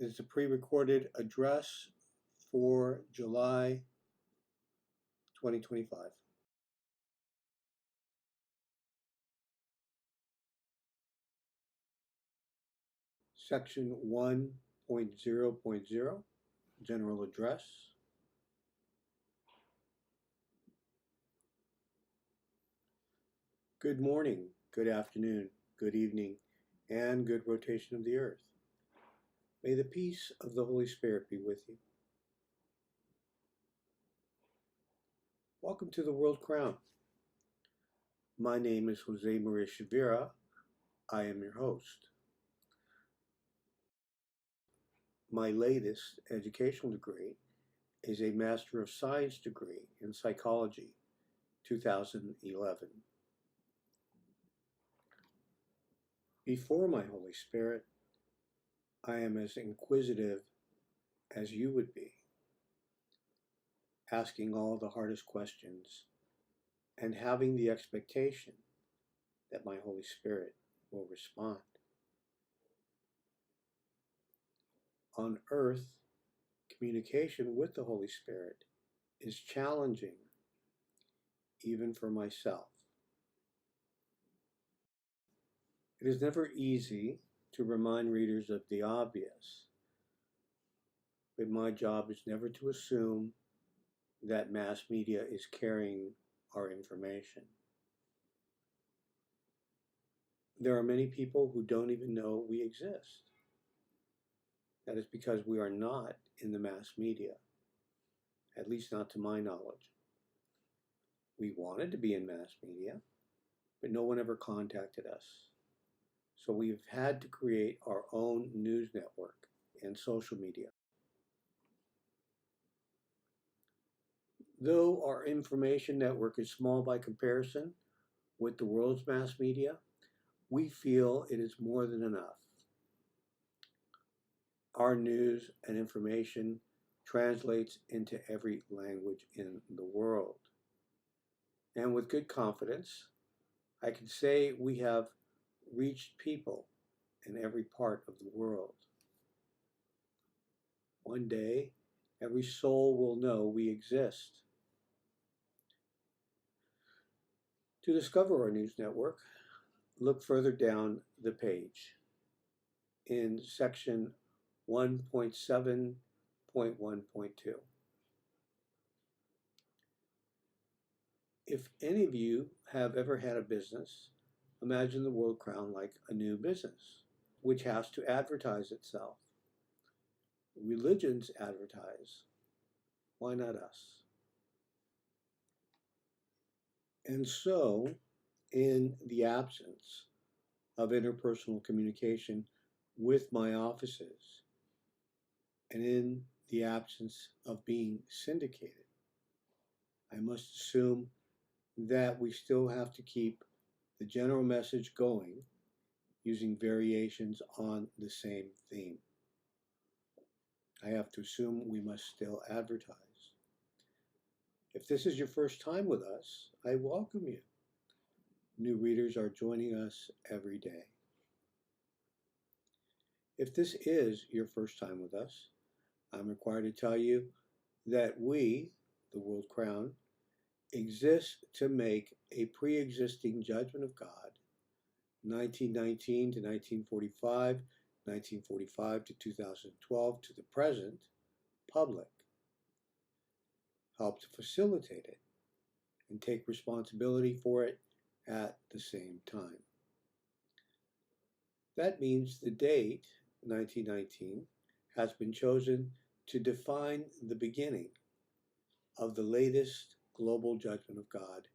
is a pre-recorded address for July 2025. Section 1.0.0, General Address. Good morning, good afternoon, good evening, and good rotation of the earth. May the peace of the Holy Spirit be with you. Welcome to the World Crown. My name is Jose Maria Chavira. I am your host. My latest educational degree is a Master of Science degree in Psychology, 2011. Before my Holy Spirit, I am as inquisitive as you would be, asking all the hardest questions and having the expectation that my Holy Spirit will respond. On earth, communication with the Holy Spirit is challenging, even for myself. It is never easy to remind readers of the obvious, but my job is never to assume that mass media is carrying our information. There are many people who don't even know we exist. That is because we are not in the mass media, at least not to my knowledge. We wanted to be in mass media, but no one ever contacted us. So we've had to create our own news network and social media. Though our information network is small by comparison with the world's mass media, we feel it is more than enough. Our news and information translates into every language in the world. And with good confidence, I can say we have reached people in every part of the world. One day, every soul will know we exist. To discover our news network, look further down the page in section 1.7.1.2. If any of you have ever had a business, imagine the World Crown like a new business, which has to advertise itself. Religions advertise. Why not us? And so, in the absence of interpersonal communication with my offices, and in the absence of being syndicated, I must assume that we still have to keep the general message going using variations on the same theme. I have to assume we must still advertise. If this is your first time with us, I welcome you. New readers are joining us every day. If this is your first time with us, I'm required to tell you that we, the World Crown, exist to make a pre-existing judgment of God, 1919 to 1945, 1945 to 2012 to the present, public, help to facilitate it, and take responsibility for it at the same time. That means the date, 1919, has been chosen to define the beginning of the latest global judgment of God,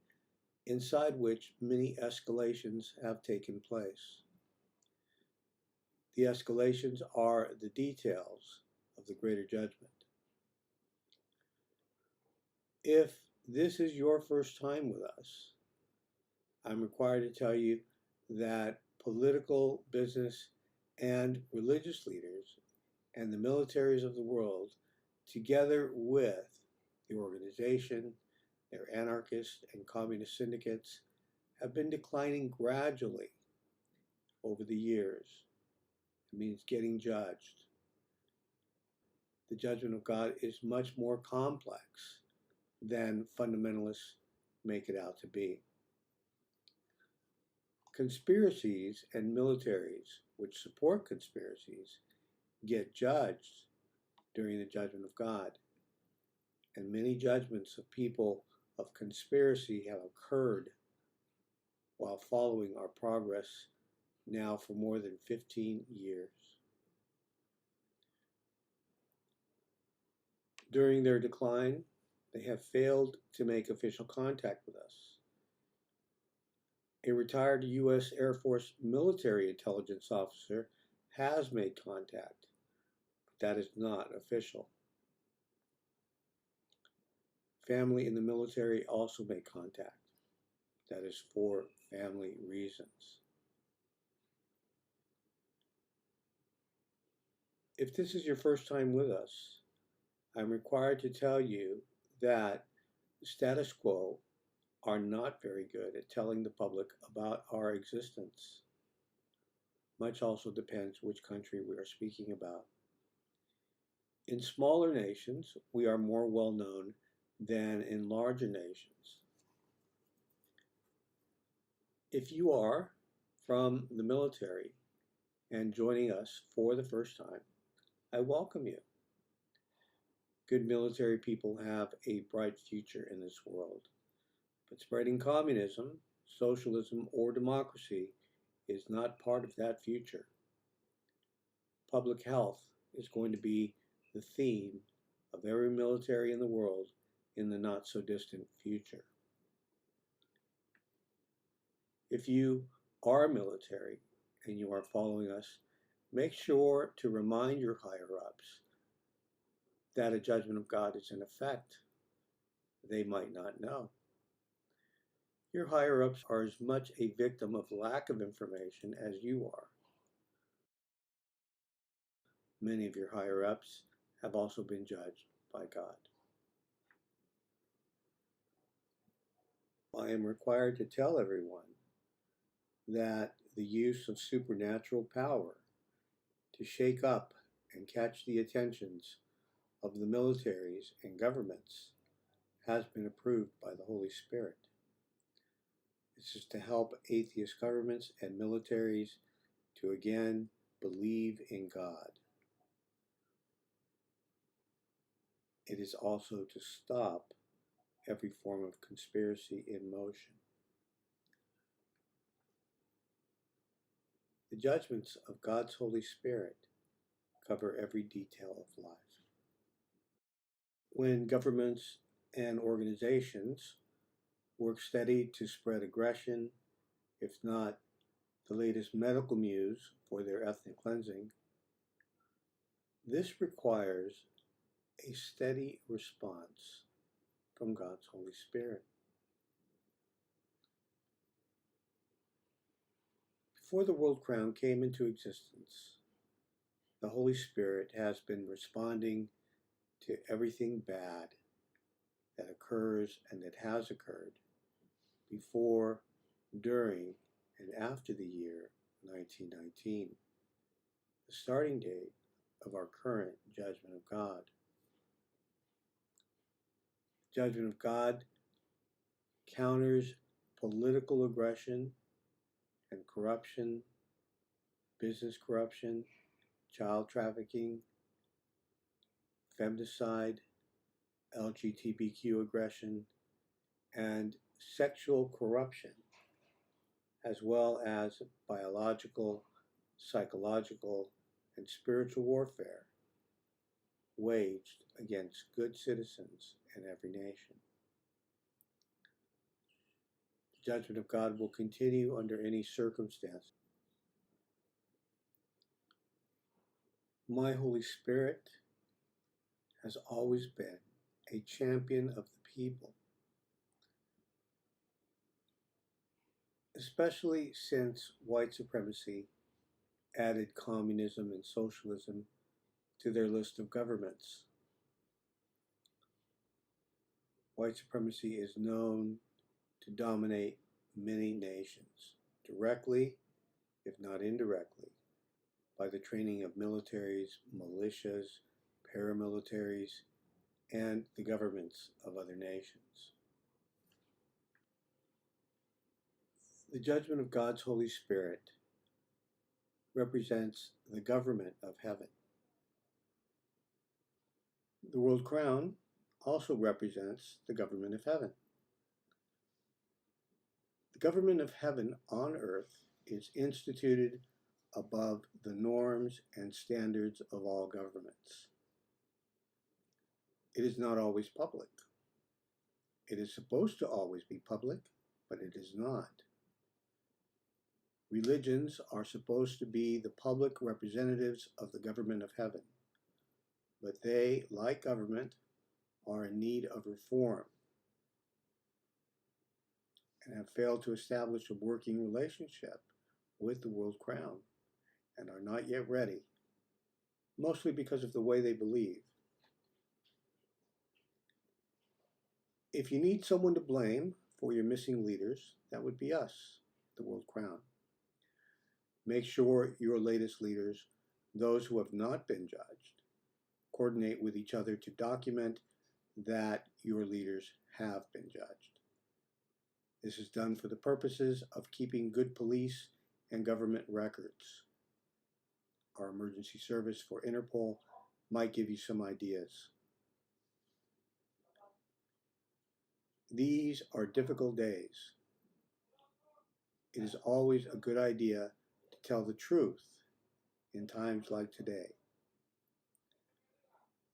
inside which many escalations have taken place. The escalations are the details of the greater judgment. If this is your first time with us, I'm required to tell you that political, business, and religious leaders and the militaries of the world, together with the organization, their anarchist and communist syndicates, have been declining gradually over the years. It means getting judged. the judgment of God is much more complex than fundamentalists make it out to be. Conspiracies and militaries which support conspiracies get judged during the judgment of God. And many judgments of people of conspiracy have occurred while following our progress now for more than 15 years. During their decline, they have failed to make official contact with us. A retired U.S. Air Force military intelligence officer has made contact, but that is not official. Family in the military also make contact. That is for family reasons. If this is your first time with us, I'm required to tell you that the status quo are not very good at telling the public about our existence. Much also depends which country we are speaking about. In smaller nations, we are more well known than in larger nations. If you are from the military and joining us for the first time, I welcome you. Good military people have a bright future in this world, but spreading communism, socialism, or democracy is not part of that future. Public health is going to be the theme of every military in the world in the not-so-distant future. If you are military and you are following us, make sure to remind your higher-ups that a judgment of God is in effect. They might not know. Your higher-ups are as much a victim of lack of information as you are. Many of your higher-ups have also been judged by God. I am required to tell everyone that the use of supernatural power to shake up and catch the attentions of the militaries and governments has been approved by the Holy Spirit. This is to help atheist governments and militaries to again believe in God. It is also to stop every form of conspiracy in motion. The judgments of God's Holy Spirit cover every detail of life. When governments and organizations work steady to spread aggression, if not the latest medical news for their ethnic cleansing, this requires a steady response from God's Holy Spirit. Before the world crown came into existence, the Holy Spirit has been responding to everything bad that occurs and that has occurred before, during, and after the year 1919, the starting date of our current judgment of God. Judgment of God counters political aggression and corruption, business corruption, child trafficking, femicide, LGBTQ aggression, and sexual corruption, as well as biological, psychological, and spiritual warfare waged against good citizens in every nation. The judgment of God will continue under any circumstance. My Holy Spirit has always been a champion of the people, especially since white supremacy added communism and socialism to their list of governments. White supremacy is known to dominate many nations, directly, if not indirectly, by the training of militaries, militias, paramilitaries, and the governments of other nations. The judgment of God's Holy Spirit represents the government of heaven. The world crown also represents the government of heaven. The government of heaven on earth is instituted above the norms and standards of all governments. It is not always public. It is supposed to always be public, but it is not. Religions are supposed to be the public representatives of the government of heaven, but they, like government, are in need of reform and have failed to establish a working relationship with the world crown and are not yet ready, mostly because of the way they believe. If you need someone to blame for your missing leaders, that would be us, the world crown. Make sure your latest leaders, those who have not been judged, coordinate with each other to document that your leaders have been judged. This is done for the purposes of keeping good police and government records. Our emergency service for Interpol might give you some ideas. These are difficult days. It is always a good idea to tell the truth in times like today.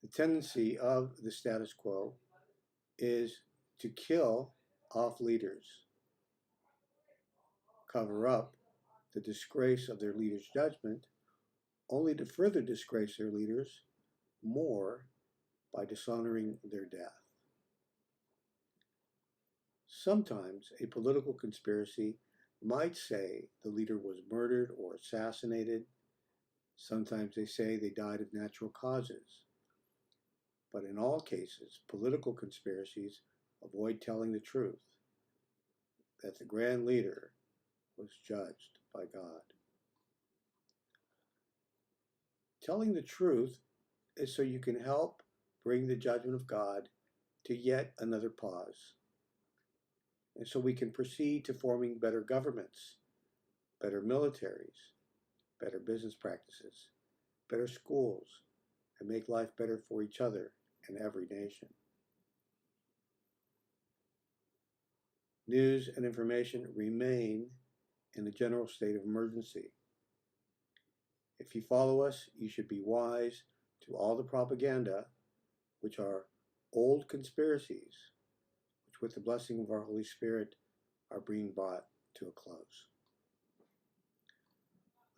The tendency of the status quo is to kill off leaders, cover up the disgrace of their leaders' judgment, only to further disgrace their leaders more by dishonoring their death. Sometimes a political conspiracy might say the leader was murdered or assassinated. Sometimes they say they died of natural causes. But in all cases, political conspiracies avoid telling the truth, that the grand leader was judged by God. Telling the truth is so you can help bring the judgment of God to yet another pause, and so we can proceed to forming better governments, better militaries, better business practices, better schools, and make life better for each other and every nation. News and information remain in a general state of emergency. If you follow us, you should be wise to all the propaganda, which are old conspiracies, which with the blessing of our Holy Spirit are being brought to a close.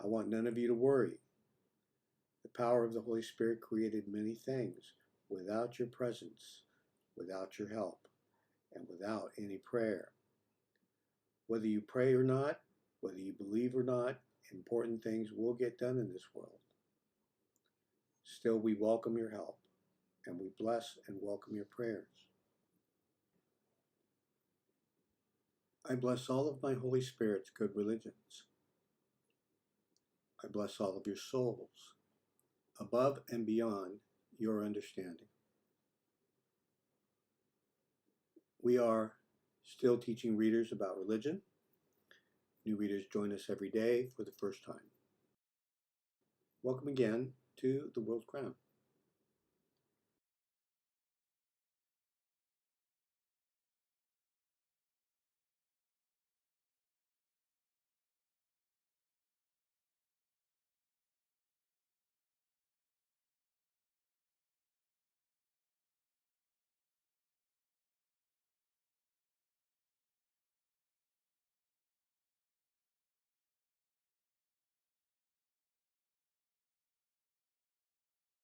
I want none of you to worry. The power of the Holy Spirit created many things without your presence, without your help, and without any prayer. Whether you pray or not, whether you believe or not, important things will get done in this world. Still, we welcome your help, and we bless and welcome your prayers. I bless all of my Holy Spirit's good religions. I bless all of your souls, above and beyond your understanding. We are still teaching readers about religion. New readers join us every day for the first time. Welcome again to the World Crown.